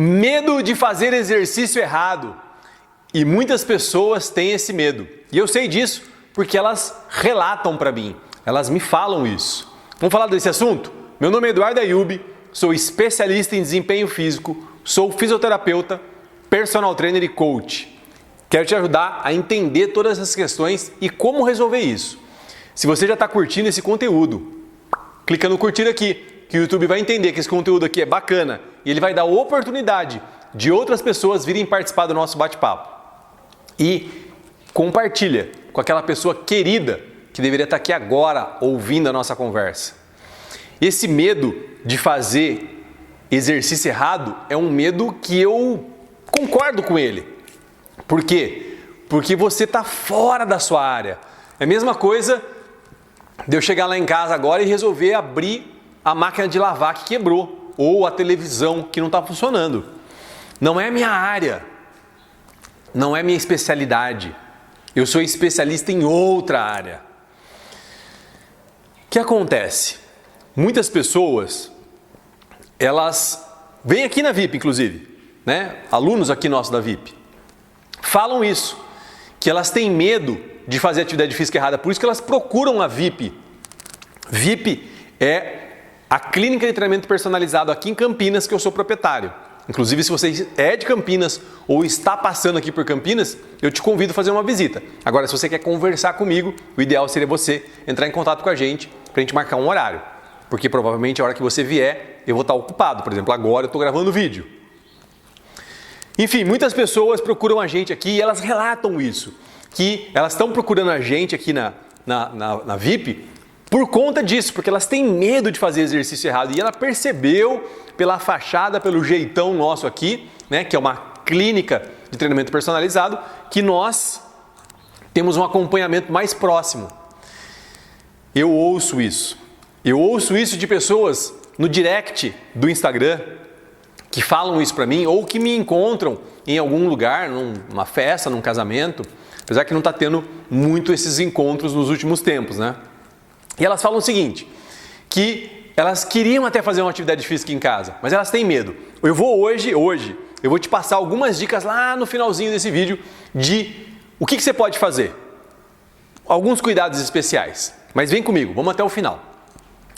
Medo de fazer exercício errado. E muitas pessoas têm esse medo. E eu sei disso porque elas relatam para mim, elas me falam isso. Vamos falar desse assunto? Meu nome é Eduardo Ayub, sou especialista em desempenho físico, sou fisioterapeuta, personal trainer e coach. Quero te ajudar a entender todas essas questões e como resolver isso. Se você já está curtindo esse conteúdo, clica no curtir aqui, que o YouTube vai entender que esse conteúdo aqui é bacana e ele vai dar oportunidade de outras pessoas virem participar do nosso bate-papo. E compartilha com aquela pessoa querida que deveria estar aqui agora ouvindo a nossa conversa. Esse medo de fazer exercício errado é um medo que eu concordo com ele. Por quê? Porque você está fora da sua área. É a mesma coisa de eu chegar lá em casa agora e resolver abrir a máquina de lavar que quebrou ou a televisão que não está funcionando. Não é a minha área, não é minha especialidade. Eu sou especialista em outra área. O que acontece? Muitas pessoas, elas vêm aqui na VIP, inclusive, né? Alunos aqui nossos da VIP, falam isso, que elas têm medo de fazer atividade física errada, por isso que elas procuram a VIP. VIP é a clínica de treinamento personalizado aqui em Campinas, que eu sou proprietário. Inclusive, se você é de Campinas ou está passando aqui por Campinas, eu te convido a fazer uma visita. Agora, se você quer conversar comigo, o ideal seria você entrar em contato com a gente para a gente marcar um horário. Porque provavelmente a hora que você vier, eu vou estar ocupado. Por exemplo, agora eu estou gravando vídeo. Enfim, muitas pessoas procuram a gente aqui e elas relatam isso. Que elas estão procurando a gente aqui na VIP por conta disso, porque elas têm medo de fazer exercício errado. E ela percebeu pela fachada, pelo jeitão nosso aqui, né, que é uma clínica de treinamento personalizado, que nós temos um acompanhamento mais próximo. Eu ouço isso. Eu ouço isso de pessoas no direct do Instagram que falam isso para mim ou que me encontram em algum lugar, numa festa, num casamento, apesar que não está tendo muito esses encontros nos últimos tempos, né? E elas falam o seguinte, que elas queriam até fazer uma atividade física em casa, mas elas têm medo. Eu vou hoje, eu vou te passar algumas dicas lá no finalzinho desse vídeo de o que você pode fazer. Alguns cuidados especiais, mas vem comigo, vamos até o final.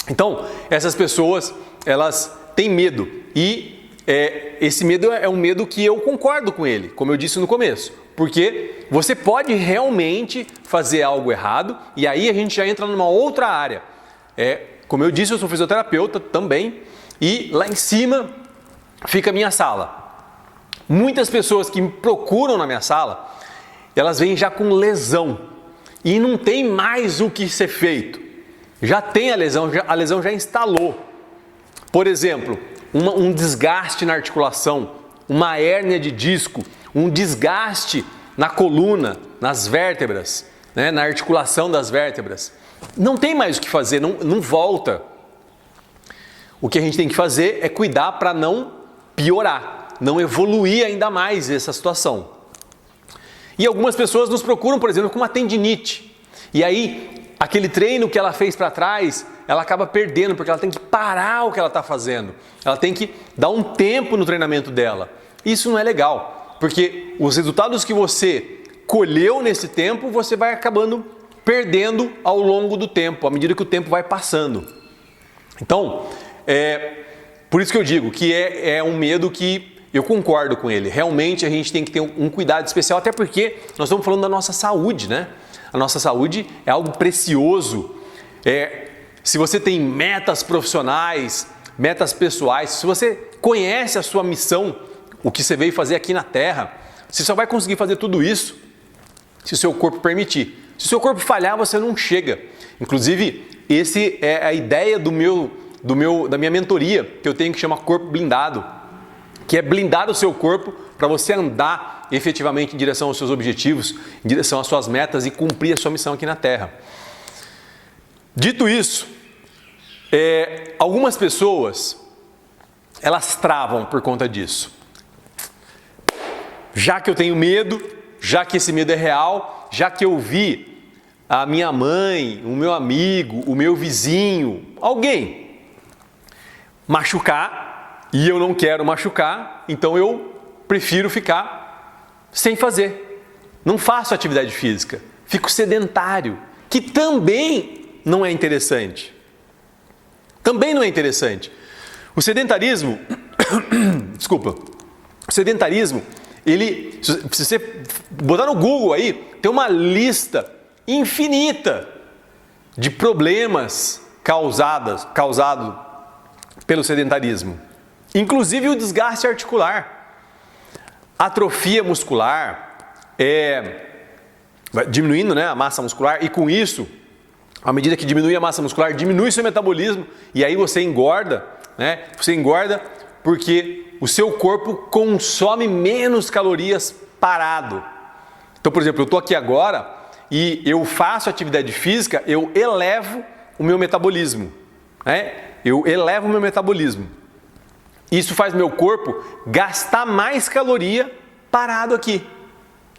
Então, essas pessoas, elas têm medo e esse medo é um medo que eu concordo com ele, como eu disse no começo. Porque você pode realmente fazer algo errado e aí a gente já entra numa outra área. Como eu disse, eu sou fisioterapeuta também e lá em cima fica a minha sala. Muitas pessoas que me procuram na minha sala, elas vêm já com lesão e não tem mais o que ser feito. Já tem a lesão já instalou. Por exemplo, um desgaste na articulação, uma hérnia de disco, um desgaste na coluna, nas vértebras, né, na articulação das vértebras. Não tem mais o que fazer, não volta. O que a gente tem que fazer é cuidar para não piorar, não evoluir ainda mais essa situação. E algumas pessoas nos procuram, por exemplo, com uma tendinite. E aí, aquele treino que ela fez para trás, ela acaba perdendo, porque ela tem que parar o que ela está fazendo. Ela tem que dar um tempo no treinamento dela. Isso não é legal, porque os resultados que você colheu nesse tempo, você vai acabando perdendo ao longo do tempo, à medida que o tempo vai passando. Então, por isso que eu digo que é um medo que eu concordo com ele. Realmente a gente tem que ter um cuidado especial, até porque nós estamos falando da nossa saúde, né? A nossa saúde é algo precioso. Se você tem metas profissionais, metas pessoais, se você conhece a sua missão, o que você veio fazer aqui na Terra, você só vai conseguir fazer tudo isso se o seu corpo permitir. Se o seu corpo falhar, você não chega. Inclusive, essa é a ideia da minha mentoria, que eu tenho, que chama Corpo Blindado, que é blindar o seu corpo para você andar efetivamente em direção aos seus objetivos, em direção às suas metas e cumprir a sua missão aqui na Terra. Dito isso, algumas pessoas, elas travam por conta disso. Já que eu tenho medo, já que esse medo é real, já que eu vi a minha mãe, o meu amigo, o meu vizinho, alguém machucar e eu não quero machucar, então eu prefiro ficar sem fazer. Não faço atividade física, fico sedentário, que também não é interessante. Também não é interessante. O sedentarismo, desculpa, o sedentarismo, ele, se você botar no Google aí, tem uma lista infinita de problemas causados pelo sedentarismo. Inclusive o desgaste articular, atrofia muscular, diminuindo, né, a massa muscular, e com isso, à medida que diminui a massa muscular, diminui seu metabolismo, e aí você engorda, né? Você engorda porque o seu corpo consome menos calorias parado. Então, por exemplo, eu estou aqui agora e eu faço atividade física, eu elevo o meu metabolismo, né? Eu elevo o meu metabolismo. Isso faz meu corpo gastar mais caloria parado aqui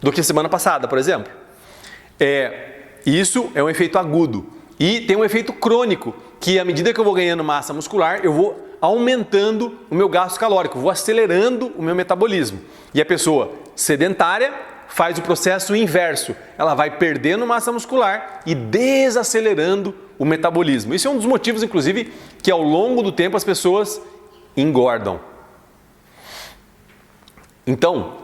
do que a semana passada, por exemplo. Isso é um efeito agudo. E tem um efeito crônico, que à medida que eu vou ganhando massa muscular, eu vou aumentando o meu gasto calórico, vou acelerando o meu metabolismo. E a pessoa sedentária faz o processo inverso. Ela vai perdendo massa muscular e desacelerando o metabolismo. Isso é um dos motivos, inclusive, que ao longo do tempo as pessoas engordam. Então,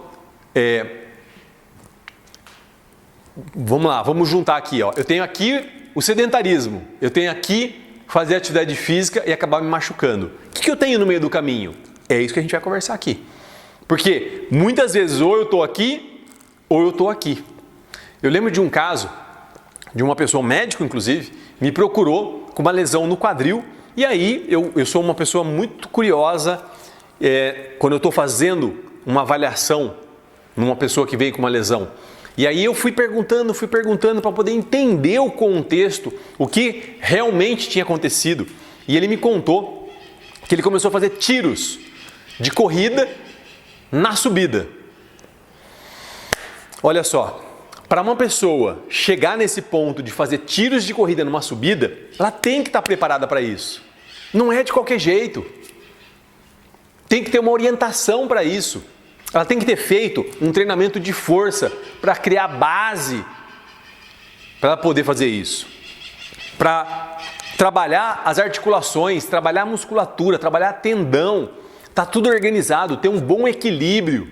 vamos lá, vamos juntar aqui. Ó. Eu tenho aqui o sedentarismo, eu tenho aqui fazer atividade física e acabar me machucando. O que eu tenho no meio do caminho? É isso que a gente vai conversar aqui. Porque muitas vezes ou eu estou aqui ou eu estou aqui. Eu lembro de um caso de uma pessoa, um médico inclusive, me procurou com uma lesão no quadril. E aí eu sou uma pessoa muito curiosa quando eu estou fazendo uma avaliação numa pessoa que veio com uma lesão. E aí eu fui perguntando para poder entender o contexto, o que realmente tinha acontecido. E ele me contou que ele começou a fazer tiros de corrida na subida. Olha só, para uma pessoa chegar nesse ponto de fazer tiros de corrida numa subida, ela tem que estar preparada para isso. Não é de qualquer jeito. Tem que ter uma orientação para isso. Ela tem que ter feito um treinamento de força para criar base para ela poder fazer isso. Para trabalhar as articulações, trabalhar a musculatura, trabalhar tendão. Tá tudo organizado, ter um bom equilíbrio.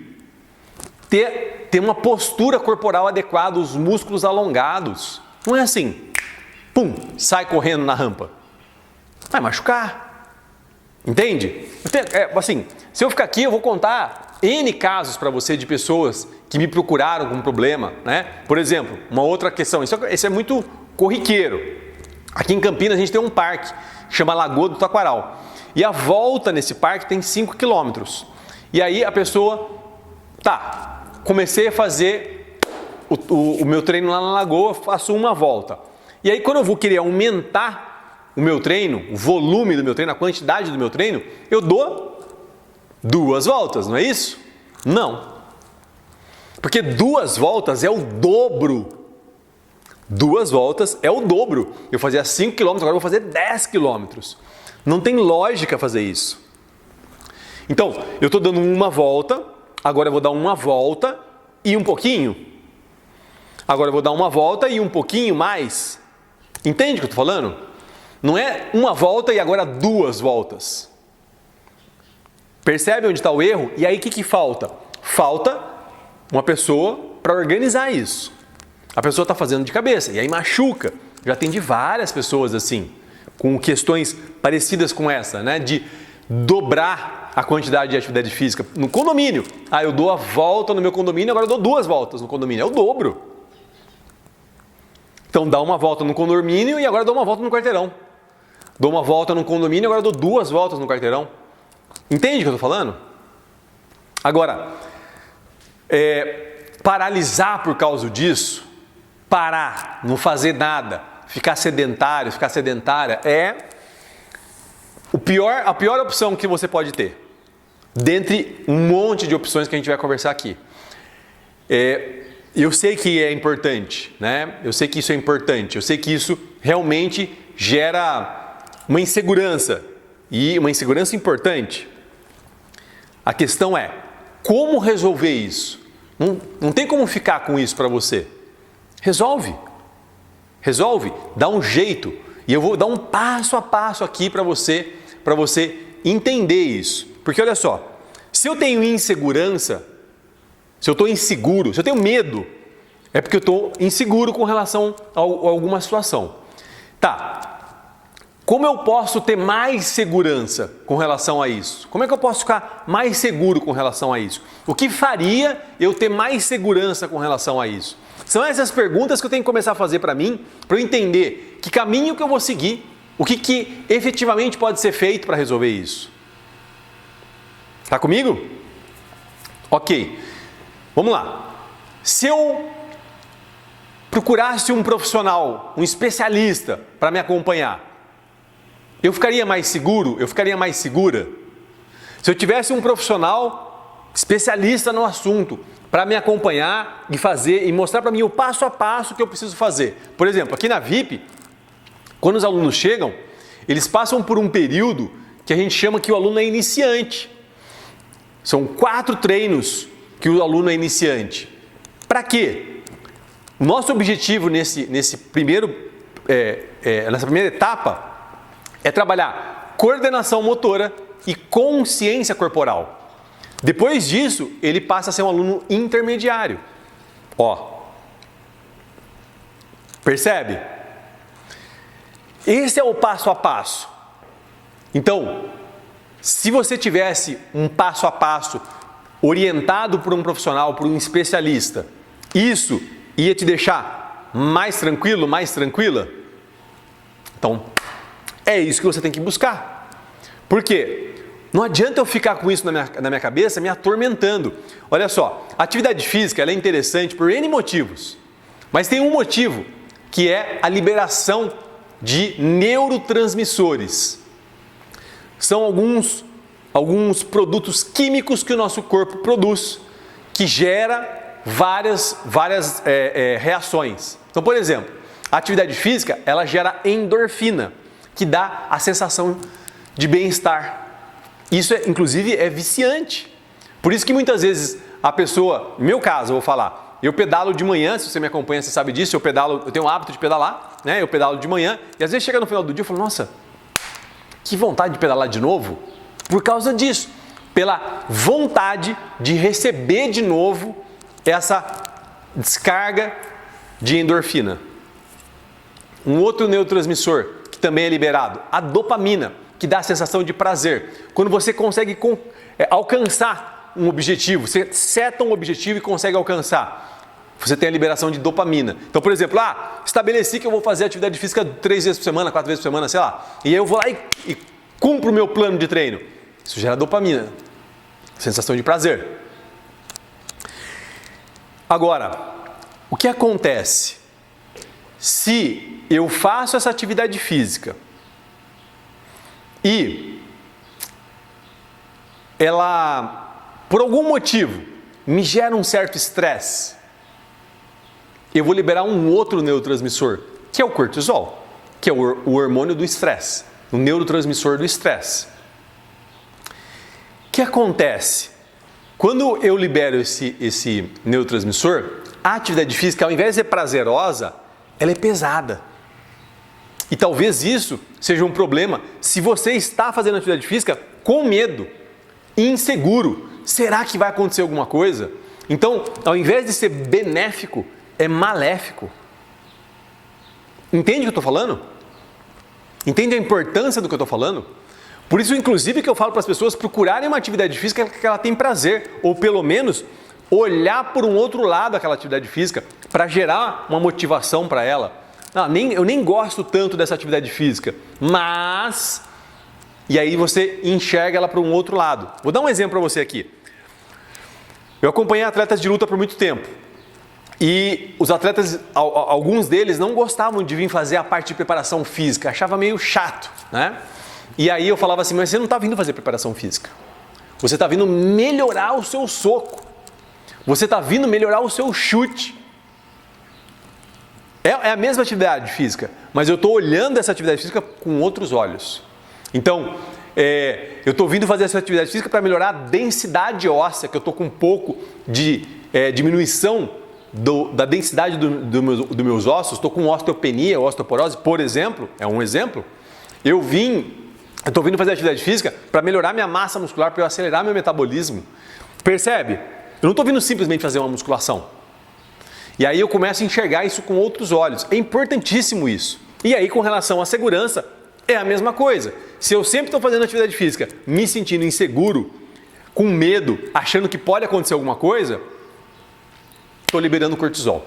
Ter uma postura corporal adequada, os músculos alongados. Não é assim, pum, sai correndo na rampa. Vai machucar. Entende? Assim, se eu ficar aqui, eu vou contar N casos para você de pessoas que me procuraram com um problema, né? Por exemplo, uma outra questão, isso é muito corriqueiro. Aqui em Campinas a gente tem um parque que chama Lagoa do Taquaral. E a volta nesse parque tem 5 quilômetros. E aí a pessoa, comecei a fazer o meu treino lá na Lagoa, faço uma volta. E aí quando eu vou querer aumentar o meu treino, o volume do meu treino, a quantidade do meu treino, eu dou 2 voltas, não é isso? Não. Porque 2 voltas é o dobro. 2 voltas é o dobro. Eu fazia 5 km, agora eu vou fazer 10 km. Não tem lógica fazer isso. Então, eu estou dando uma volta, agora eu vou dar uma volta e um pouquinho. Agora eu vou dar uma volta e um pouquinho mais. Entende o que eu estou falando? Não é uma volta e agora 2 voltas. Percebe onde está o erro? E aí o que falta? Falta uma pessoa para organizar isso. A pessoa está fazendo de cabeça e aí machuca. Já atendi várias pessoas assim, com questões parecidas com essa, né? De dobrar a quantidade de atividade física no condomínio. Eu dou a volta no meu condomínio, agora eu dou 2 voltas no condomínio. É o dobro. Então dá uma volta no condomínio e agora dou uma volta no quarteirão. Dou uma volta no condomínio e agora dou 2 voltas no quarteirão. Entende o que eu estou falando? Agora, paralisar por causa disso, parar, não fazer nada, ficar sedentário, ficar sedentária, é a pior opção que você pode ter. Dentre um monte de opções que a gente vai conversar aqui. Eu sei que é importante, né? Eu sei que isso é importante, eu sei que isso realmente gera uma insegurança, e uma insegurança importante. A questão é, como resolver isso? Não tem como ficar com isso para você. Resolve. Resolve, dá um jeito. E eu vou dar um passo a passo aqui para você entender isso. Porque olha só, se eu tenho insegurança, se eu estou inseguro, se eu tenho medo, é porque eu estou inseguro com relação a alguma situação. Tá, como eu posso ter mais segurança com relação a isso? Como é que eu posso ficar mais seguro com relação a isso? O que faria eu ter mais segurança com relação a isso? São essas perguntas que eu tenho que começar a fazer para mim, para eu entender que caminho que eu vou seguir, o que efetivamente pode ser feito para resolver isso. Tá comigo? Ok, vamos lá. Se eu procurasse um profissional, um especialista para me acompanhar, eu ficaria mais seguro? Eu ficaria mais segura? Se eu tivesse um profissional especialista no assunto para me acompanhar e fazer e mostrar para mim o passo a passo que eu preciso fazer. Por exemplo, aqui na VIP, quando os alunos chegam, eles passam por um período que a gente chama que o aluno é iniciante. São 4 treinos que o aluno é iniciante. Para quê? O nosso objetivo nessa primeira etapa é trabalhar coordenação motora e consciência corporal. Depois disso, ele passa a ser um aluno intermediário. Ó, percebe? Esse é o passo a passo. Então, se você tivesse um passo a passo orientado por um profissional, por um especialista, isso ia te deixar mais tranquilo, mais tranquila? Então, é isso que você tem que buscar. Por quê? Não adianta eu ficar com isso na minha cabeça me atormentando. Olha só, a atividade física ela é interessante por N motivos. Mas tem um motivo, que é a liberação de neurotransmissores. São alguns produtos químicos que o nosso corpo produz, que gera várias reações. Então, por exemplo, a atividade física ela gera endorfina, que dá a sensação de bem-estar. Isso, inclusive, é viciante. Por isso que muitas vezes a pessoa, no meu caso, eu vou falar, eu pedalo de manhã, se você me acompanha, você sabe disso, eu tenho o hábito de pedalar, né? Eu pedalo de manhã e às vezes chega no final do dia e falo, nossa, que vontade de pedalar de novo, por causa disso, pela vontade de receber de novo essa descarga de endorfina. Um outro neurotransmissor que também é liberado, a dopamina, que dá a sensação de prazer. Quando você consegue alcançar um objetivo, você seta um objetivo e consegue alcançar, você tem a liberação de dopamina. Então, por exemplo, estabeleci que eu vou fazer atividade física 3 vezes por semana, 4 vezes por semana, sei lá. E aí eu vou lá e cumpro o meu plano de treino. Isso gera dopamina, sensação de prazer. Agora, o que acontece se eu faço essa atividade física e ela, por algum motivo, me gera um certo estresse? Eu vou liberar um outro neurotransmissor, que é o cortisol, que é o hormônio do estresse, o neurotransmissor do estresse. O que acontece? Quando eu libero esse neurotransmissor, a atividade física, ao invés de ser prazerosa, ela é pesada. E talvez isso seja um problema se você está fazendo atividade física com medo, inseguro. Será que vai acontecer alguma coisa? Então, ao invés de ser benéfico, é maléfico. Entende o que eu estou falando? Entende a importância do que eu estou falando? Por isso, inclusive, que eu falo para as pessoas procurarem uma atividade física que ela tem prazer, ou pelo menos olhar por um outro lado aquela atividade física para gerar uma motivação para ela. Eu nem gosto tanto dessa atividade física, mas... E aí você enxerga ela para um outro lado. Vou dar um exemplo para você aqui. Eu acompanhei atletas de luta por muito tempo. E os atletas, alguns deles não gostavam de vir fazer a parte de preparação física, achava meio chato, né? E aí eu falava assim, mas você não está vindo fazer preparação física. Você está vindo melhorar o seu soco. Você está vindo melhorar o seu chute. É a mesma atividade física, mas eu estou olhando essa atividade física com outros olhos. Então, eu estou vindo fazer essa atividade física para melhorar a densidade óssea, que eu estou com um pouco de diminuição da densidade dos meus ossos, estou com osteopenia, osteoporose, por exemplo, é um exemplo. Eu estou vindo fazer atividade física para melhorar minha massa muscular, para eu acelerar meu metabolismo. Percebe? Eu não estou vindo simplesmente fazer uma musculação. E aí eu começo a enxergar isso com outros olhos. É importantíssimo isso. E aí, com relação à segurança, é a mesma coisa. Se eu sempre estou fazendo atividade física, me sentindo inseguro, com medo, achando que pode acontecer alguma coisa, estou liberando cortisol.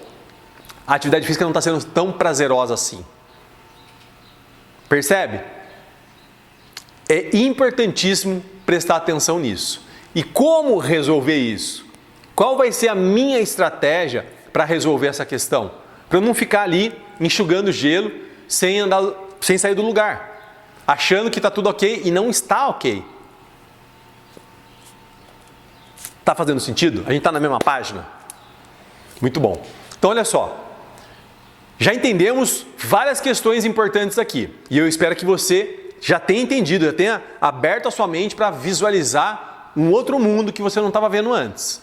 A atividade física não está sendo tão prazerosa assim. Percebe? É importantíssimo prestar atenção nisso. E como resolver isso? Qual vai ser a minha estratégia para resolver essa questão? Para eu não ficar ali enxugando gelo sem sair do lugar, achando que está tudo ok e não está ok. Está fazendo sentido? A gente está na mesma página? Muito bom. Então olha só, já entendemos várias questões importantes aqui e eu espero que você já tenha entendido, já tenha aberto a sua mente para visualizar um outro mundo que você não estava vendo antes.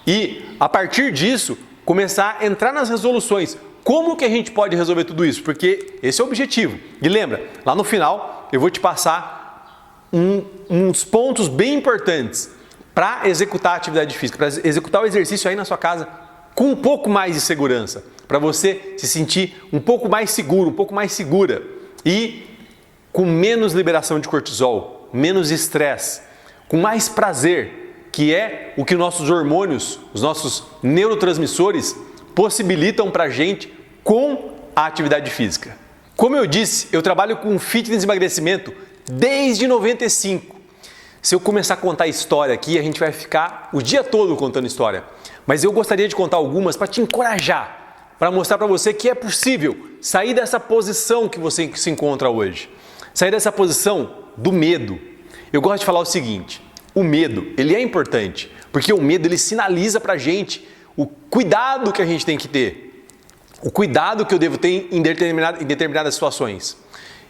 E a partir disso, começar a entrar nas resoluções. Como que a gente pode resolver tudo isso? Porque esse é o objetivo. E lembra, lá no final eu vou te passar uns pontos bem importantes para executar a atividade física, para executar o exercício aí na sua casa com um pouco mais de segurança, para você se sentir um pouco mais seguro, um pouco mais segura e com menos liberação de cortisol, menos estresse, com mais prazer, que é o que nossos hormônios, os nossos neurotransmissores possibilitam para a gente com a atividade física. Como eu disse, eu trabalho com fitness e emagrecimento desde 95. Se eu começar a contar história aqui, a gente vai ficar o dia todo contando história. Mas eu gostaria de contar algumas para te encorajar, para mostrar para você que é possível sair dessa posição que você se encontra hoje. Sair dessa posição do medo. Eu gosto de falar o seguinte, o medo, ele é importante, porque o medo ele sinaliza para a gente o cuidado que a gente tem que ter, o cuidado que eu devo ter em determinadas situações.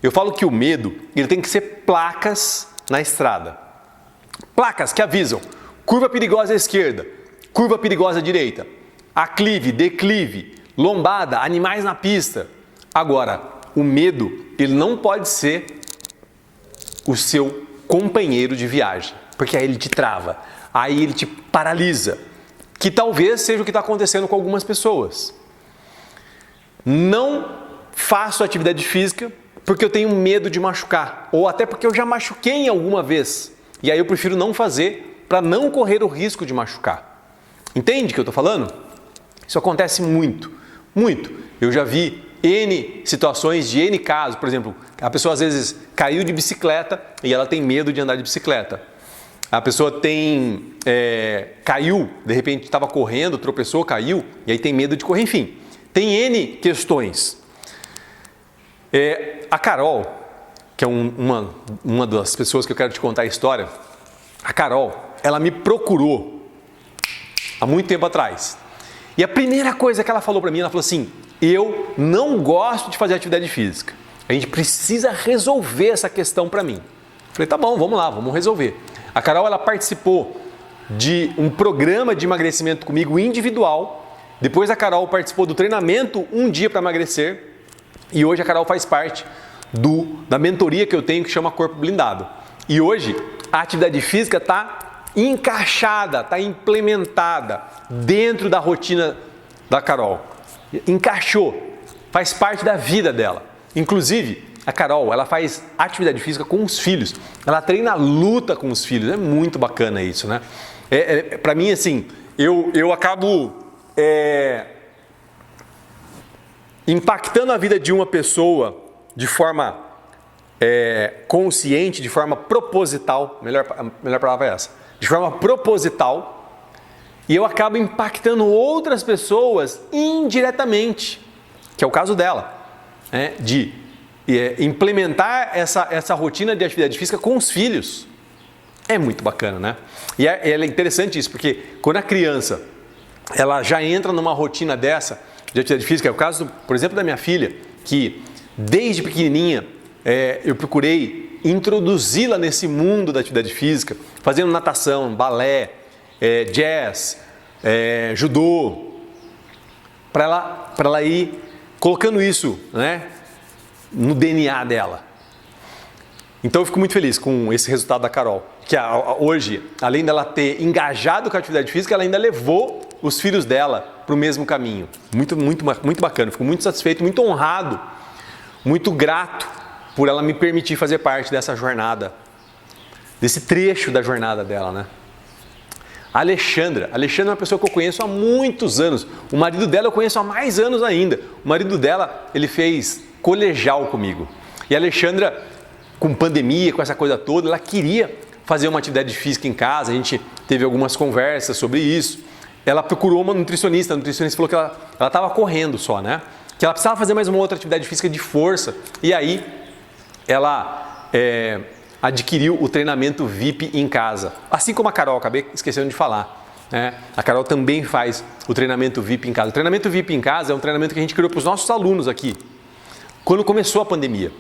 Eu falo que o medo ele tem que ser placas na estrada. Placas que avisam, curva perigosa à esquerda, curva perigosa à direita, aclive, declive, lombada, animais na pista. Agora, o medo ele não pode ser o seu companheiro de viagem, porque aí ele te trava, aí ele te paralisa. Que talvez seja o que está acontecendo com algumas pessoas. Não faço atividade física porque eu tenho medo de machucar, ou até porque eu já machuquei alguma vez, e aí eu prefiro não fazer para não correr o risco de machucar. Entende o que eu estou falando? Isso acontece muito, muito. Eu já vi N situações de N casos, por exemplo, a pessoa às vezes caiu de bicicleta e ela tem medo de andar de bicicleta. A pessoa caiu, de repente estava correndo, tropeçou, caiu, e aí tem medo de correr, enfim. Tem N questões. A Carol, que é uma das pessoas que eu quero te contar a história, a Carol, ela me procurou há muito tempo atrás. E a primeira coisa que ela falou para mim, ela falou assim, eu não gosto de fazer atividade física. A gente precisa resolver essa questão para mim. Eu falei, tá bom, vamos lá, vamos resolver. A Carol, ela participou de um programa de emagrecimento comigo individual. Depois a Carol participou do treinamento Um Dia para Emagrecer. E hoje a Carol faz parte da mentoria que eu tenho que chama Corpo Blindado. E hoje a atividade física está encaixada, está implementada dentro da rotina da Carol. Encaixou, faz parte da vida dela. Inclusive, a Carol, ela faz atividade física com os filhos. Ela treina luta com os filhos. É muito bacana isso, né? Para mim, assim, eu acabo impactando a vida de uma pessoa de forma consciente, de forma proposital. Melhor palavra é essa. De forma proposital. E eu acabo impactando outras pessoas indiretamente. Que é o caso dela. De implementar essa rotina de atividade física com os filhos. É muito bacana, né? E é interessante isso, porque quando a criança ela já entra numa rotina dessa de atividade física, é o caso, por exemplo, da minha filha, que desde pequenininha eu procurei introduzi-la nesse mundo da atividade física, fazendo natação, balé, jazz, judô, para ela ir colocando isso, né, no DNA dela. Então eu fico muito feliz com esse resultado da Carol, que hoje, além dela ter engajado com a atividade física, ela ainda levou os filhos dela para o mesmo caminho. Muito, muito, muito bacana, fico muito satisfeito, muito honrado, muito grato por ela me permitir fazer parte dessa jornada, desse trecho da jornada dela, né? A Alexandra é uma pessoa que eu conheço há muitos anos. O marido dela eu conheço há mais anos ainda. O marido dela, ele fez colegial comigo. E a Alexandra, com pandemia, com essa coisa toda, ela queria fazer uma atividade física em casa. A gente teve algumas conversas sobre isso. Ela procurou uma nutricionista. A nutricionista falou que ela estava correndo só, né? Que ela precisava fazer mais uma outra atividade física de força. E aí, ela adquiriu o treinamento VIP em casa. Assim como a Carol, acabei esquecendo de falar, né? A Carol também faz o treinamento VIP em casa. O treinamento VIP em casa é um treinamento que a gente criou para os nossos alunos aqui, quando começou a pandemia.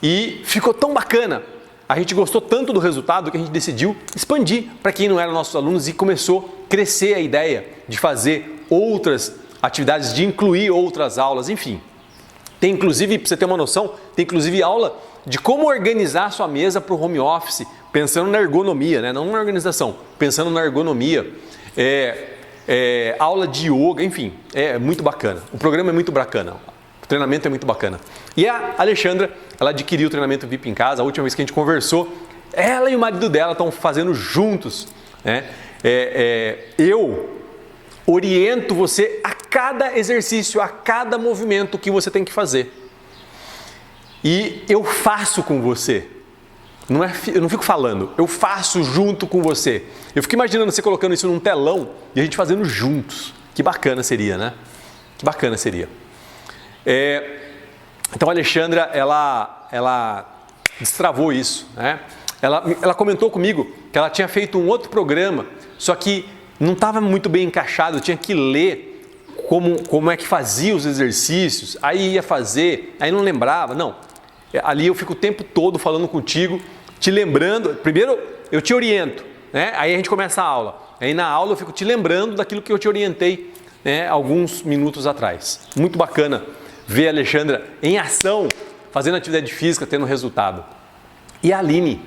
E ficou tão bacana, a gente gostou tanto do resultado que a gente decidiu expandir para quem não eram nossos alunos e começou a crescer a ideia de fazer outras atividades, de incluir outras aulas, enfim. Tem inclusive, para você ter uma noção, tem inclusive aula de como organizar a sua mesa para o home office, pensando na ergonomia, né? Não na organização, pensando na ergonomia, aula de yoga, enfim, é muito bacana. O programa é muito bacana, o treinamento é muito bacana. E a Alexandra, ela adquiriu o treinamento VIP em casa, a última vez que a gente conversou, ela e o marido dela estão fazendo juntos, né? Eu oriento você a cada exercício, a cada movimento que você tem que fazer. E eu faço com você. Eu não fico falando, eu faço junto com você. Eu fico imaginando você colocando isso num telão e a gente fazendo juntos. Que bacana seria, né? Que bacana seria. Então a Alexandra, ela destravou isso, né? Ela comentou comigo que ela tinha feito um outro programa, só que não estava muito bem encaixado, eu tinha que ler como é que fazia os exercícios, aí ia fazer, aí não lembrava, não. Ali eu fico o tempo todo falando contigo, te lembrando, primeiro eu te oriento, né? Aí a gente começa a aula, aí na aula eu fico te lembrando daquilo que eu te orientei, né, alguns minutos atrás. Muito bacana ver a Alexandra em ação, fazendo atividade física, tendo resultado. E a Aline,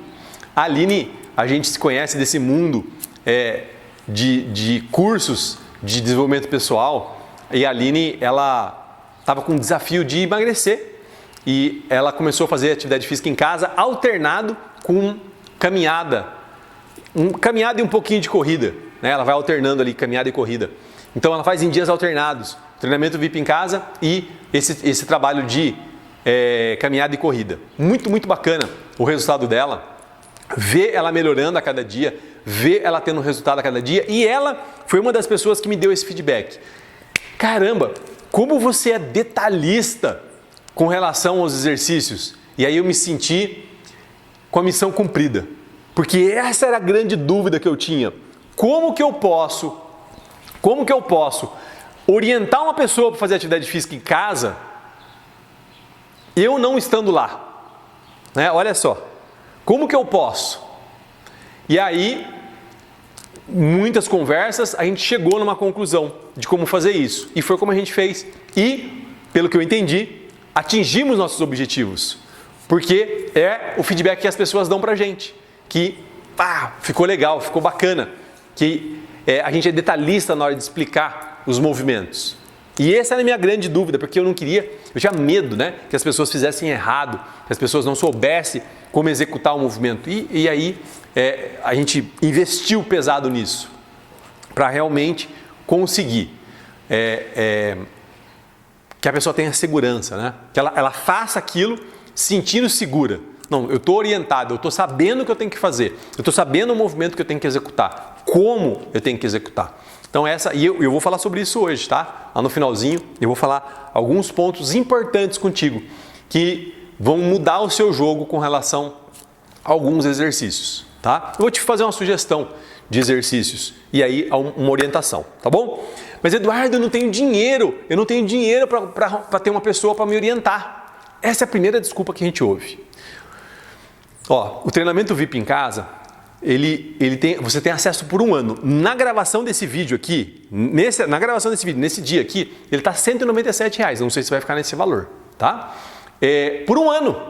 a gente se conhece desse mundo de cursos de desenvolvimento pessoal, e a Aline, ela estava com um desafio de emagrecer e ela começou a fazer atividade física em casa, alternado com caminhada e um pouquinho de corrida, né? Ela vai alternando ali caminhada e corrida. Então ela faz em dias alternados, treinamento VIP em casa e esse trabalho de caminhada e corrida. Muito, muito bacana o resultado dela, ver ela melhorando a cada dia, ver ela tendo resultado a cada dia, e ela foi uma das pessoas que me deu esse feedback. Caramba, como você é detalhista com relação aos exercícios. E aí eu me senti com a missão cumprida, porque essa era a grande dúvida que eu tinha. Como que eu posso orientar uma pessoa para fazer atividade física em casa, eu não estando lá, né? Olha só, como que eu posso? E aí, muitas conversas, a gente chegou numa conclusão de como fazer isso, e foi como a gente fez, e, pelo que eu entendi, atingimos nossos objetivos, porque é o feedback que as pessoas dão pra gente, que ficou legal, ficou bacana, que a gente é detalhista na hora de explicar os movimentos. E essa era a minha grande dúvida, porque eu tinha medo, né, que as pessoas fizessem errado, que as pessoas não soubessem como executar o movimento. E aí a gente investiu pesado nisso, para realmente conseguir que a pessoa tenha segurança, né? Que ela faça aquilo sentindo segura. Não, eu estou orientado, eu estou sabendo o que eu tenho que fazer, eu estou sabendo o movimento que eu tenho que executar, como eu tenho que executar. Então eu vou falar sobre isso hoje, tá? Lá no finalzinho eu vou falar alguns pontos importantes contigo que vão mudar o seu jogo com relação a alguns exercícios, tá? Eu vou te fazer uma sugestão de exercícios e aí uma orientação, tá bom? Mas Eduardo, eu não tenho dinheiro para ter uma pessoa para me orientar. Essa é a primeira desculpa que a gente ouve. Ó, o treinamento VIP em casa, você tem acesso por 1 ano. Na gravação desse vídeo aqui, nesse dia aqui, ele está R$ 197. Não sei se vai ficar nesse valor, tá? Por 1 ano.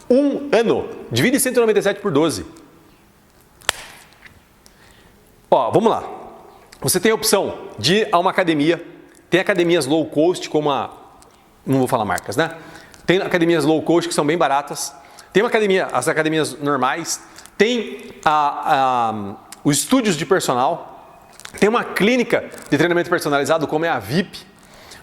1 ano. Divide 197 por 12. Ó, vamos lá. Você tem a opção de ir a uma academia. Tem academias low cost, como não vou falar marcas, né? Tem academias low cost que são bem baratas. Tem as academias normais. Tem os estúdios de personal. Tem uma clínica de treinamento personalizado, como é a VIP.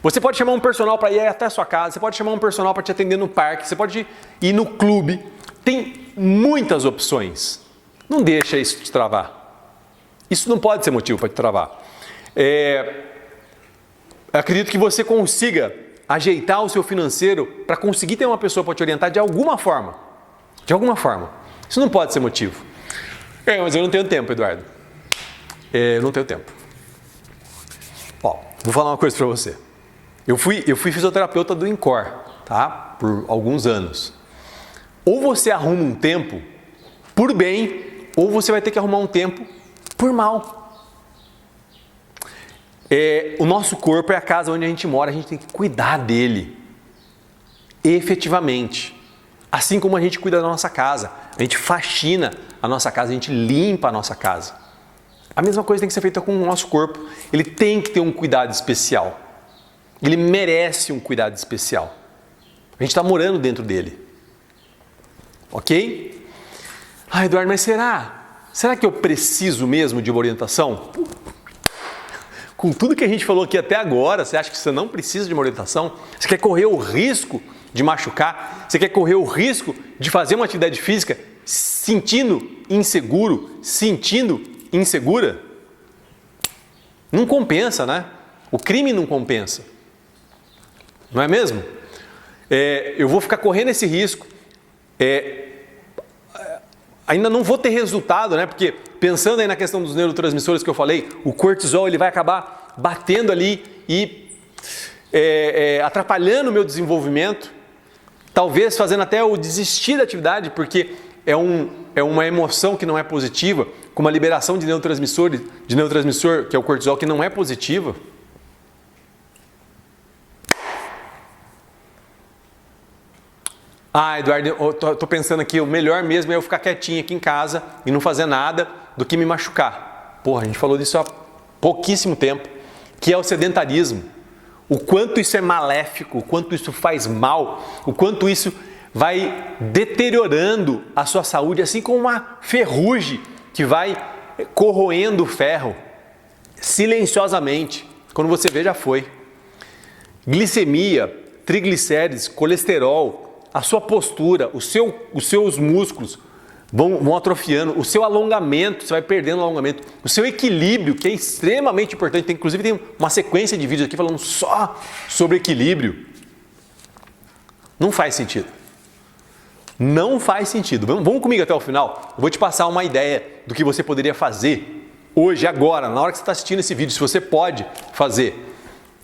Você pode chamar um personal para ir até a sua casa. Você pode chamar um personal para te atender no parque. Você pode ir no clube. Tem muitas opções. Não deixa isso te travar. Isso não pode ser motivo para te travar. Acredito que você consiga ajeitar o seu financeiro para conseguir ter uma pessoa para te orientar de alguma forma. De alguma forma. Isso não pode ser motivo. Mas eu não tenho tempo, Eduardo. Eu não tenho tempo. Ó, vou falar uma coisa para você. Eu fui fisioterapeuta do INCOR, tá? Por alguns anos. Ou você arruma um tempo por bem, ou você vai ter que arrumar um tempo por mal. O nosso corpo é a casa onde a gente mora, a gente tem que cuidar dele. Efetivamente. Assim como a gente cuida da nossa casa. A gente faxina a nossa casa, a gente limpa a nossa casa. A mesma coisa tem que ser feita com o nosso corpo. Ele tem que ter um cuidado especial. Ele merece um cuidado especial. A gente está morando dentro dele. Ok? Eduardo, mas será que eu preciso mesmo de uma orientação? Com tudo que a gente falou aqui até agora, você acha que você não precisa de uma orientação? Você quer correr o risco de machucar? Você quer correr o risco de fazer uma atividade física sentindo inseguro, sentindo insegura? Não compensa, né? O crime não compensa. Não é mesmo? Eu vou ficar correndo esse risco. Ainda não vou ter resultado, né? Porque pensando aí na questão dos neurotransmissores que eu falei, o cortisol ele vai acabar batendo ali e atrapalhando o meu desenvolvimento, talvez fazendo até eu desistir da atividade, porque é uma emoção que não é positiva, com uma liberação de neurotransmissor, que é o cortisol, que não é positiva. Eduardo, eu tô pensando aqui, o melhor mesmo é eu ficar quietinho aqui em casa e não fazer nada do que me machucar. A gente falou disso há pouquíssimo tempo, que é o sedentarismo. O quanto isso é maléfico, o quanto isso faz mal, o quanto isso vai deteriorando a sua saúde, assim como uma ferrugem que vai corroendo o ferro silenciosamente. Quando você vê, já foi. Glicemia, triglicérides, colesterol, a sua postura, os seus músculos vão atrofiando, o seu alongamento, você vai perdendo o alongamento, o seu equilíbrio, que é extremamente importante, inclusive tem uma sequência de vídeos aqui falando só sobre equilíbrio. Não faz sentido. Não faz sentido. Vamos comigo até o final. Eu vou te passar uma ideia do que você poderia fazer hoje, agora, na hora que você está assistindo esse vídeo, se você pode fazer.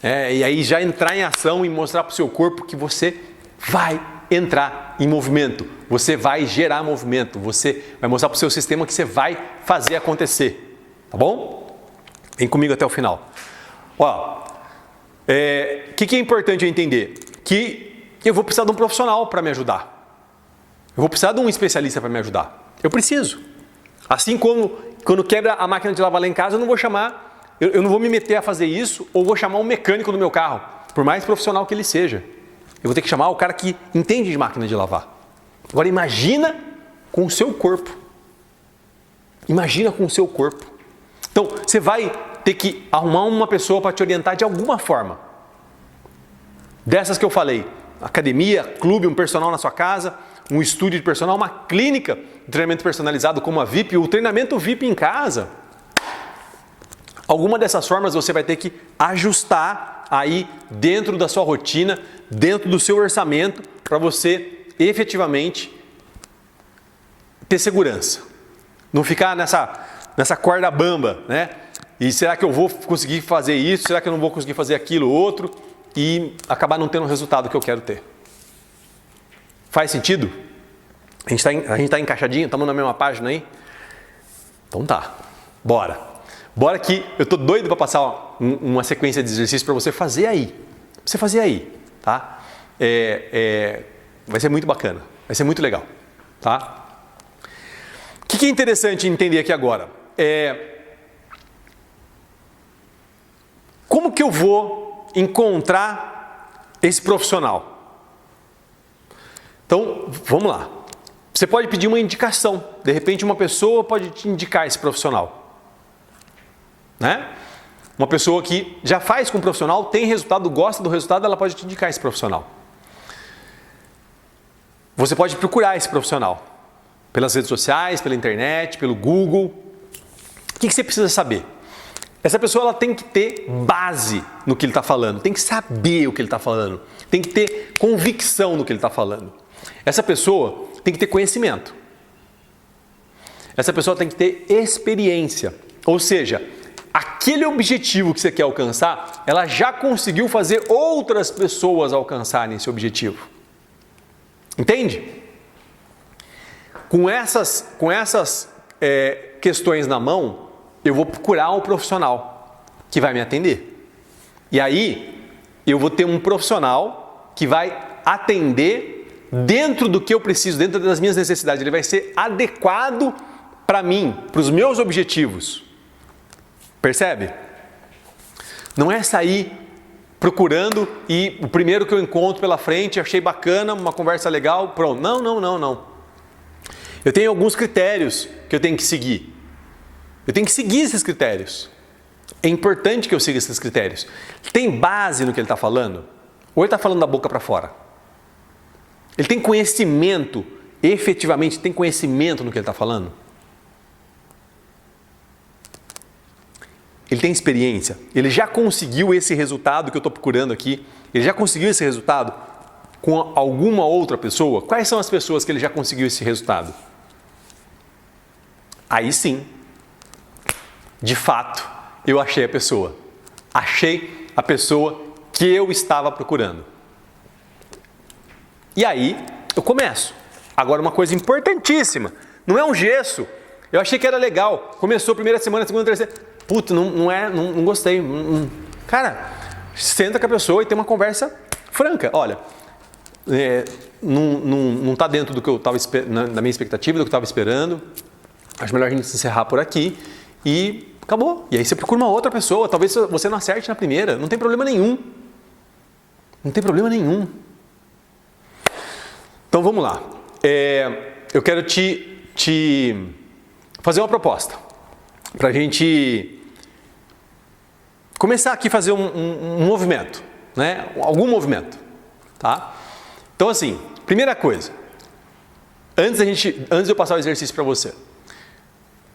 E aí já entrar em ação e mostrar para o seu corpo que você vai entrar em movimento, você vai gerar movimento, você vai mostrar para o seu sistema que você vai fazer acontecer, tá bom? Vem comigo até o final. O que é importante eu entender? Que eu vou precisar de um profissional para me ajudar. Eu vou precisar de um especialista para me ajudar. Eu preciso. Assim como quando quebra a máquina de lavar lá em casa, eu não vou chamar, eu não vou me meter a fazer isso, ou vou chamar um mecânico do meu carro, por mais profissional que ele seja. Eu vou ter que chamar o cara que entende de máquina de lavar. Agora imagina com o seu corpo. Imagina com o seu corpo. Então, você vai ter que arrumar uma pessoa para te orientar de alguma forma. Dessas que eu falei. Academia, clube, um personal na sua casa, um estúdio de personal, uma clínica de treinamento personalizado como a VIP, o treinamento VIP em casa. Alguma dessas formas você vai ter que ajustar aí dentro da sua rotina, dentro do seu orçamento, para você efetivamente ter segurança. Não ficar nessa corda bamba, né? E será que eu vou conseguir fazer isso? Será que eu não vou conseguir fazer aquilo outro? E acabar não tendo o resultado que eu quero ter. Faz sentido? A gente tá encaixadinho? Estamos na mesma página aí? Então tá, bora. Bora que eu tô doido para passar uma sequência de exercícios para você fazer aí. Pra você fazer aí, tá? Vai ser muito bacana, vai ser muito legal, tá? O que é interessante entender aqui agora? Como que eu vou encontrar esse profissional? Então, vamos lá. Você pode pedir uma indicação. De repente, uma pessoa pode te indicar esse profissional. Né? Uma pessoa que já faz com o profissional, tem resultado, gosta do resultado, ela pode te indicar esse profissional. Você pode procurar esse profissional pelas redes sociais, pela internet, pelo Google. O que você precisa saber? Essa pessoa ela tem que ter base no que ele está falando, tem que saber o que ele está falando, tem que ter convicção no que ele está falando. Essa pessoa tem que ter conhecimento. Essa pessoa tem que ter experiência. Ou seja, aquele objetivo que você quer alcançar, ela já conseguiu fazer outras pessoas alcançarem esse objetivo. Entende? Com essas questões na mão, eu vou procurar um profissional que vai me atender. E aí, eu vou ter um profissional que vai atender dentro do que eu preciso, dentro das minhas necessidades. Ele vai ser adequado para mim, para os meus objetivos. Percebe? Não é sair procurando e o primeiro que eu encontro pela frente, achei bacana, uma conversa legal, pronto. Não. Eu tenho alguns critérios que eu tenho que seguir. Eu tenho que seguir esses critérios. É importante que eu siga esses critérios. Tem base no que ele está falando? Ou ele está falando da boca para fora? Ele tem conhecimento, efetivamente tem conhecimento no que ele está falando? Ele tem experiência? Ele já conseguiu esse resultado que eu estou procurando aqui? Ele já conseguiu esse resultado com alguma outra pessoa? Quais são as pessoas que ele já conseguiu esse resultado? Aí sim, de fato, eu achei a pessoa. Achei a pessoa que eu estava procurando. E aí, eu começo. Agora, uma coisa importantíssima. Não é um gesso. Eu achei que era legal. Começou a primeira semana, a segunda, a terceira. Puta, não gostei. Cara, senta com a pessoa e tem uma conversa franca. Olha, não está dentro do que eu estava da minha expectativa, do que eu estava esperando. Acho melhor a gente se encerrar por aqui e acabou. E aí você procura uma outra pessoa. Talvez você não acerte na primeira. Não tem problema nenhum. Não tem problema nenhum. Então vamos lá. Eu quero te fazer uma proposta para a gente começar aqui a fazer um movimento, né? Algum movimento, tá? Então assim, primeira coisa, antes de eu passar o exercício para você,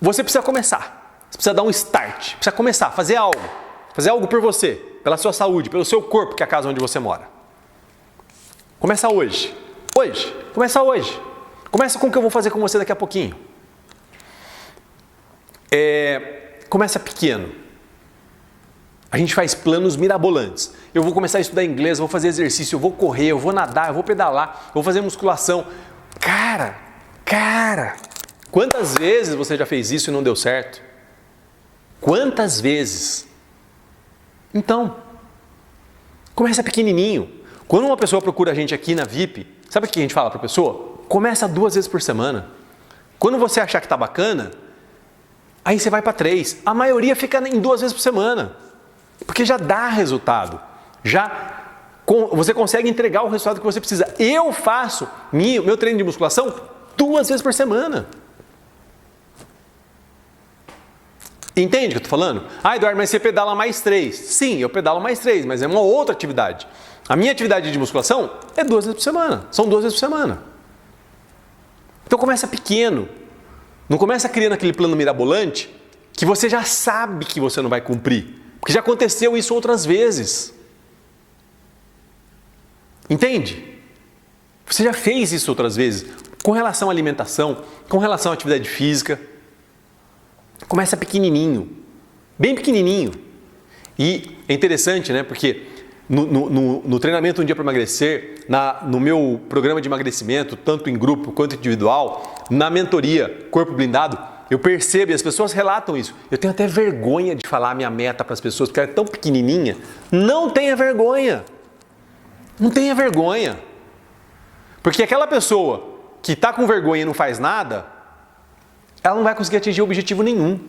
você precisa começar, você precisa dar um start, precisa começar, fazer algo por você, pela sua saúde, pelo seu corpo, que é a casa onde você mora. Começa hoje. Começa hoje. Começa com o que eu vou fazer com você daqui a pouquinho. Começa pequeno. A gente faz planos mirabolantes. Eu vou começar a estudar inglês, eu vou fazer exercício, eu vou correr, eu vou nadar, eu vou pedalar, eu vou fazer musculação. Cara, quantas vezes você já fez isso e não deu certo? Quantas vezes? Então, começa pequenininho. Quando uma pessoa procura a gente aqui na VIP, sabe o que a gente fala para a pessoa? Começa 2 vezes por semana. Quando você achar que está bacana, aí você vai para 3. A maioria fica em 2 vezes por semana. Porque já dá resultado. Você consegue entregar o resultado que você precisa. Eu faço meu treino de musculação 2 vezes por semana. Entende o que eu estou falando? Eduardo, mas você pedala mais 3. Sim, eu pedalo mais 3, mas é uma outra atividade. A minha atividade de musculação é 2 vezes por semana. São 2 vezes por semana. Então começa pequeno. Não começa criando aquele plano mirabolante que você já sabe que você não vai cumprir. Porque já aconteceu isso outras vezes. Entende? Você já fez isso outras vezes. Com relação à alimentação, com relação à atividade física. Começa pequenininho. Bem pequenininho. E é interessante, né? Porque no treinamento Um Dia para Emagrecer, no meu programa de emagrecimento, tanto em grupo quanto individual, na mentoria Corpo Blindado, eu percebo e as pessoas relatam isso. Eu tenho até vergonha de falar a minha meta para as pessoas, porque ela é tão pequenininha. Não tenha vergonha. Não tenha vergonha. Porque aquela pessoa que está com vergonha e não faz nada, ela não vai conseguir atingir objetivo nenhum.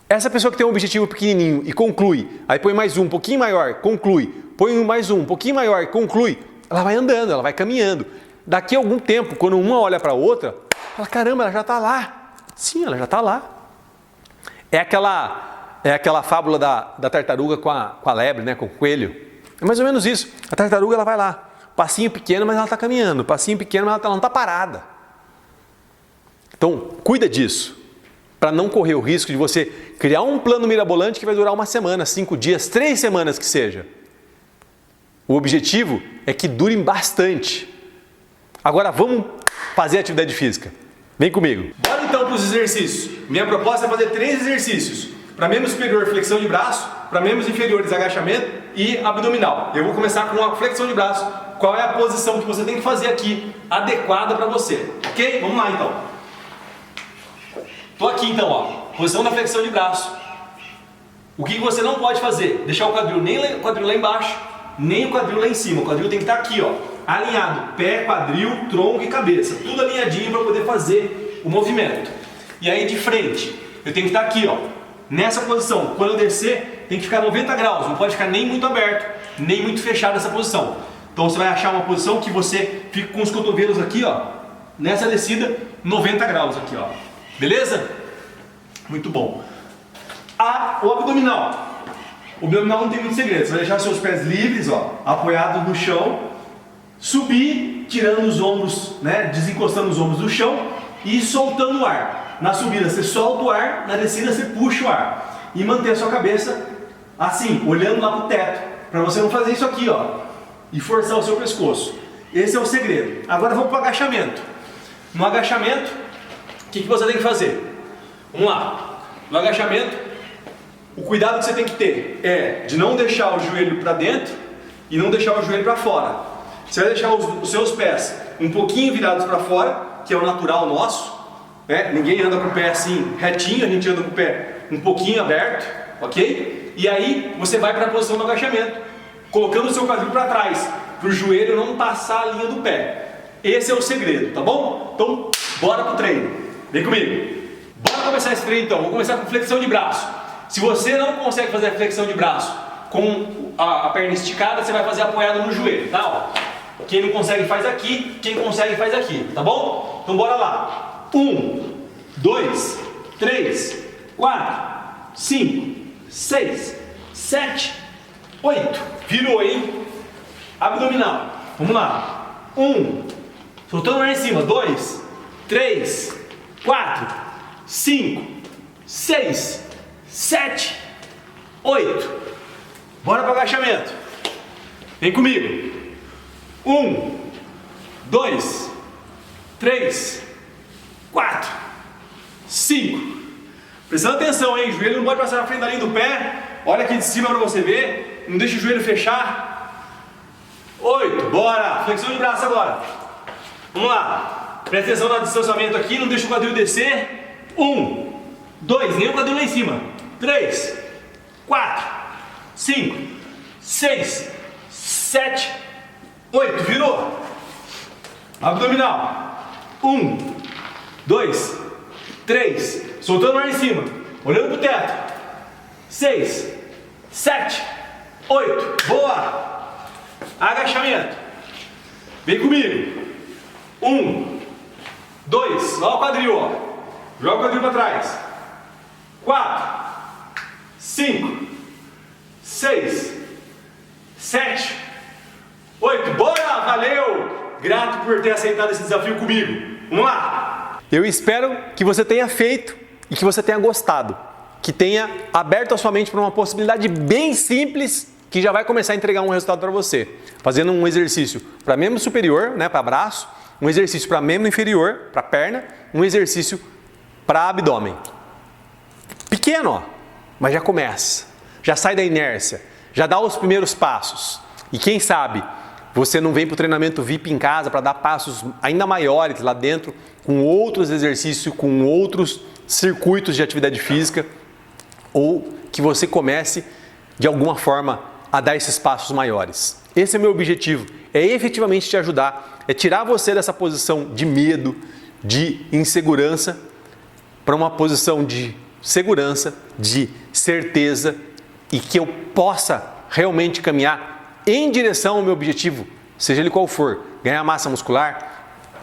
Essa pessoa que tem um objetivo pequenininho e conclui, aí põe mais um pouquinho maior, conclui, põe mais um pouquinho maior, conclui, ela vai andando, ela vai caminhando. Daqui a algum tempo, quando uma olha para a outra, ela, caramba, ela já está lá. Sim, ela já está lá. É aquela fábula da tartaruga com a lebre, né, com o coelho. É mais ou menos isso. A tartaruga ela vai lá, passinho pequeno, mas ela está caminhando, passinho pequeno, mas ela não está parada. Então, cuida disso, para não correr o risco de você criar um plano mirabolante que vai durar 1 semana, 5 dias, 3 semanas que seja. O objetivo é que dure bastante. Agora vamos fazer atividade física. Vem comigo. Bora então para os exercícios. Minha proposta é fazer 3 exercícios. Para membro superior, flexão de braço. Para membros inferiores, agachamento e abdominal. Eu vou começar com a flexão de braço. Qual é a posição que você tem que fazer aqui, adequada para você. Ok? Vamos lá então. Estou aqui então, ó, posição da flexão de braço. O que você não pode fazer? Deixar o quadril lá embaixo, nem o quadril lá em cima. O quadril tem que estar aqui, ó, alinhado. Pé, quadril, tronco e cabeça. Tudo alinhadinho para poder fazer o movimento. E aí de frente, eu tenho que estar aqui, ó, nessa posição. Quando eu descer, tem que ficar 90 graus. Não pode ficar nem muito aberto, nem muito fechado essa posição. Então você vai achar uma posição que você fica com os cotovelos aqui, ó, nessa descida, 90 graus aqui, ó. Beleza? Muito bom. O abdominal. O abdominal não tem muito segredo. Você vai deixar seus pés livres, ó, apoiados no chão. Subir, tirando os ombros, né, desencostando os ombros do chão e soltando o ar. Na subida você solta o ar, na descida você puxa o ar. E manter a sua cabeça assim, olhando lá pro teto. Para você não fazer isso aqui, ó, e forçar o seu pescoço. Esse é o segredo. Agora vamos para o agachamento. No agachamento, o que você tem que fazer? Vamos lá. No agachamento, o cuidado que você tem que ter é de não deixar o joelho para dentro e não deixar o joelho para fora. Você vai deixar os seus pés um pouquinho virados para fora, que é o natural nosso, né? Ninguém anda com o pé assim retinho, a gente anda com o pé um pouquinho aberto, ok? E aí você vai para a posição do agachamento, colocando o seu quadril para trás, para o joelho não passar a linha do pé. Esse é o segredo, tá bom? Então, bora pro treino. Vem comigo. Bora começar esse treino então. Vamos começar com flexão de braço. Se você não consegue fazer a flexão de braço com a perna esticada, você vai fazer apoiado no joelho, tá? Ó. Quem não consegue faz aqui, quem consegue faz aqui, tá bom? Então bora lá. 1, 2, 3, 4, 5, 6, 7, 8. Virou, hein? Abdominal. Vamos lá. 1, soltando lá em cima. 2, 3, 4, 5, 6, 7, 8. Bora para o agachamento. Vem comigo. 1, 2, 3, 4, 5. Prestando atenção, hein? O joelho não pode passar na frente da linha do pé. Olha aqui de cima para você ver. Não deixa o joelho fechar. 8. Bora. Flexão de braço agora. Vamos lá. Presta atenção no distanciamento aqui. Não deixa o quadril descer. 1, 2. Nem o quadril lá em cima. 3, 4, 5, 6, 7, 8. Virou. Abdominal. 1, 2, 3. Soltando lá em cima. Olhando pro teto. 6, 7, 8. Boa. Agachamento. Vem comigo. 1, 2. Olha o quadril, ó. Joga o quadril para trás. 4, 5, 6, 7, 8. Bora! Valeu! Grato por ter aceitado esse desafio comigo. Vamos lá! Eu espero que você tenha feito e que você tenha gostado. Que tenha aberto a sua mente para uma possibilidade bem simples que já vai começar a entregar um resultado para você. Fazendo um exercício para membro superior, né, para braço, um exercício para membro inferior, para perna, um exercício para abdômen. Pequeno, ó, mas já começa. Já sai da inércia. Já dá os primeiros passos. E quem sabe você não vem para o treinamento VIP em casa para dar passos ainda maiores lá dentro, com outros exercícios, com outros circuitos de atividade física, ou que você comece de alguma forma a dar esses passos maiores. Esse é o meu objetivo, é efetivamente te ajudar, é tirar você dessa posição de medo, de insegurança, para uma posição de segurança, de certeza e que eu possa realmente caminhar em direção ao meu objetivo, seja ele qual for, ganhar massa muscular,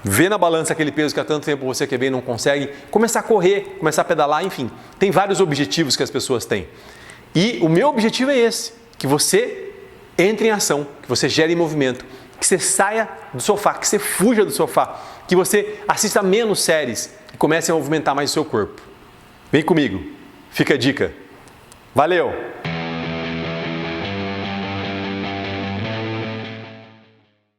ver na balança aquele peso que há tanto tempo você quer ver e não consegue, começar a correr, começar a pedalar, enfim, tem vários objetivos que as pessoas têm. E o meu objetivo é esse, que você entre em ação, que você gere movimento, que você saia do sofá, que você fuja do sofá, que você assista menos séries e comece a movimentar mais o seu corpo. Vem comigo, fica a dica. Valeu!